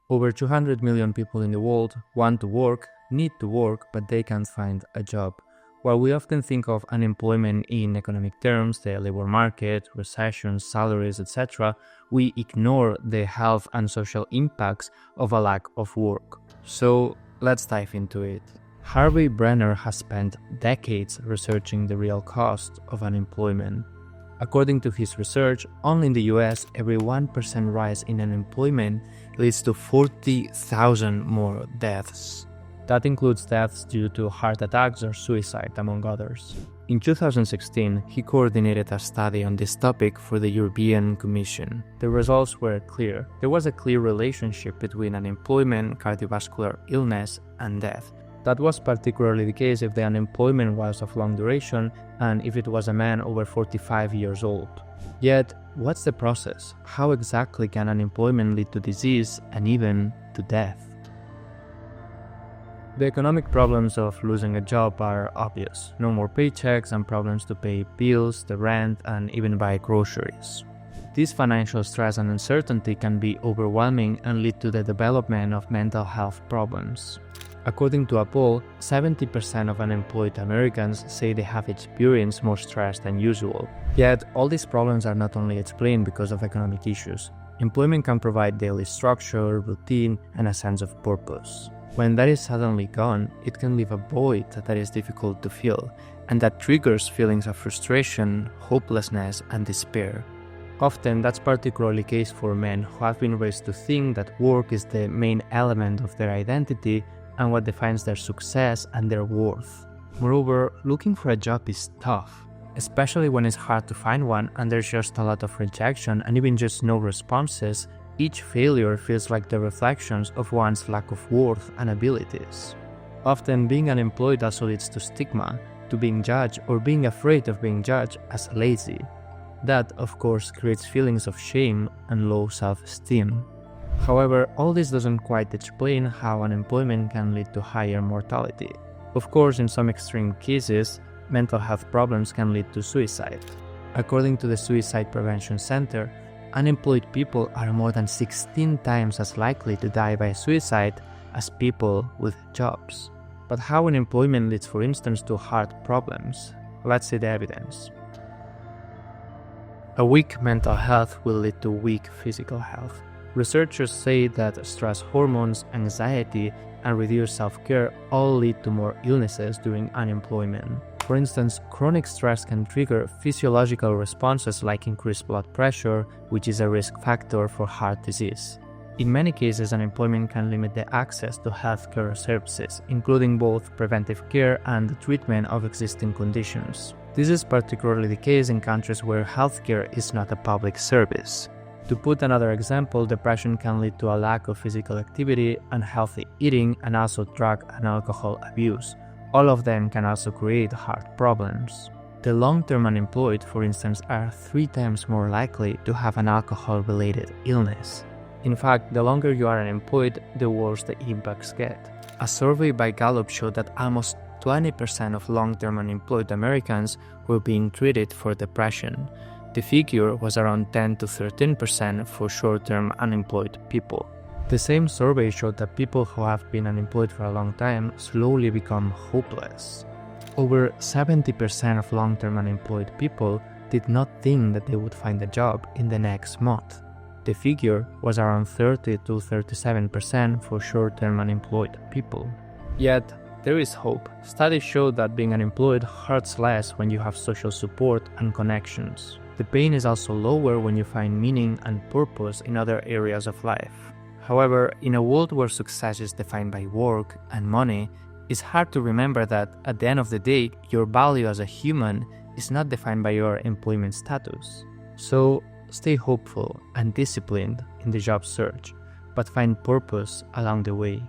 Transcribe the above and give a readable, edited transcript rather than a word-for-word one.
Over 200 million people in the world want to work, need to work, but they can't find a job. While we often think of unemployment in economic terms, the labor market, recession, salaries, etc., we ignore the health and social impacts of a lack of work. So let's dive into it. Harvey Brenner has spent decades researching the real cost of unemployment. According to his research, only in the US, every 1% rise in unemployment leads to 40,000 more deaths. That includes deaths due to heart attacks or suicide, among others. In 2016, he coordinated a study on this topic for the European Commission. The results were clear. There was a clear relationship between unemployment, cardiovascular illness, and death. That was particularly the case if the unemployment was of long duration and if it was a man over 45 years old. Yet, what's the process? How exactly can unemployment lead to disease and even to death? The economic problems of losing a job are obvious. No more paychecks and problems to pay bills, the rent, and even buy groceries. This financial stress and uncertainty can be overwhelming and lead to the development of mental health problems. According to a poll, 70% of unemployed Americans say they have experienced more stress than usual. Yet, all these problems are not only explained because of economic issues. Employment can provide daily structure, routine, and a sense of purpose. When that is suddenly gone, it can leave a void that is difficult to fill, and that triggers feelings of frustration, hopelessness, and despair. Often, that's particularly the case for men who have been raised to think that work is the main element of their identity and what defines their success and their worth. Moreover, looking for a job is tough, especially when it's hard to find one and there's just a lot of rejection and even just no responses. Each failure feels like the reflections of one's lack of worth and abilities. Often, being unemployed also leads to stigma, to being judged or being afraid of being judged as lazy. That, of course, creates feelings of shame and low self-esteem. However, all this doesn't quite explain how unemployment can lead to higher mortality. Of course, in some extreme cases, mental health problems can lead to suicide. According to the Suicide Prevention Center, unemployed people are more than 16 times as likely to die by suicide as people with jobs. But how unemployment leads, for instance, to heart problems? Let's see the evidence. A weak mental health will lead to weak physical health. Researchers say that stress hormones, anxiety, and reduced self-care all lead to more illnesses during unemployment. For instance, chronic stress can trigger physiological responses like increased blood pressure, which is a risk factor for heart disease. In many cases, unemployment can limit the access to healthcare services, including both preventive care and the treatment of existing conditions. This is particularly the case in countries where healthcare is not a public service. To put another example, depression can lead to a lack of physical activity, unhealthy eating, and also drug and alcohol abuse. All of them can also create heart problems. The long-term unemployed, for instance, are 3 times more likely to have an alcohol-related illness. In fact, the longer you are unemployed, the worse the impacts get. A survey by Gallup showed that almost 20% of long-term unemployed Americans were being treated for depression. The figure was around 10 to 13% for short-term unemployed people. The same survey showed that people who have been unemployed for a long time slowly become hopeless. Over 70% of long-term unemployed people did not think that they would find a job in the next month. The figure was around 30 to 37% for short-term unemployed people. Yet, there is hope. Studies show that being unemployed hurts less when you have social support and connections. The pain is also lower when you find meaning and purpose in other areas of life. However, in a world where success is defined by work and money, it's hard to remember that at the end of the day, your value as a human is not defined by your employment status. So, stay hopeful and disciplined in the job search, but find purpose along the way.